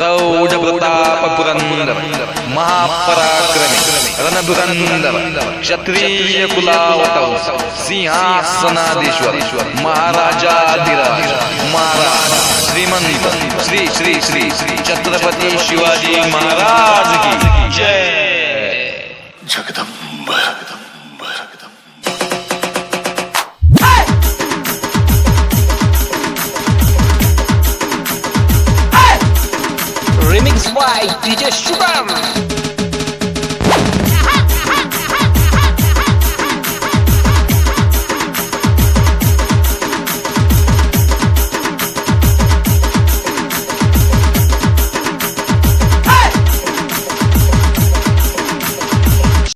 प्रौढ प्रताप पुरंदर महापराक्रमी रणधुरंदर क्षत्रिय कुलावतंस सिंहासनाधीश्वर महाराजाधिराज महाराज श्रीमंत श्री श्री श्री श्री छत्रपती शिवाजी महाराज की जय। Jagdamb Jagdamb Jagdamb. Remix by DJ Shubham.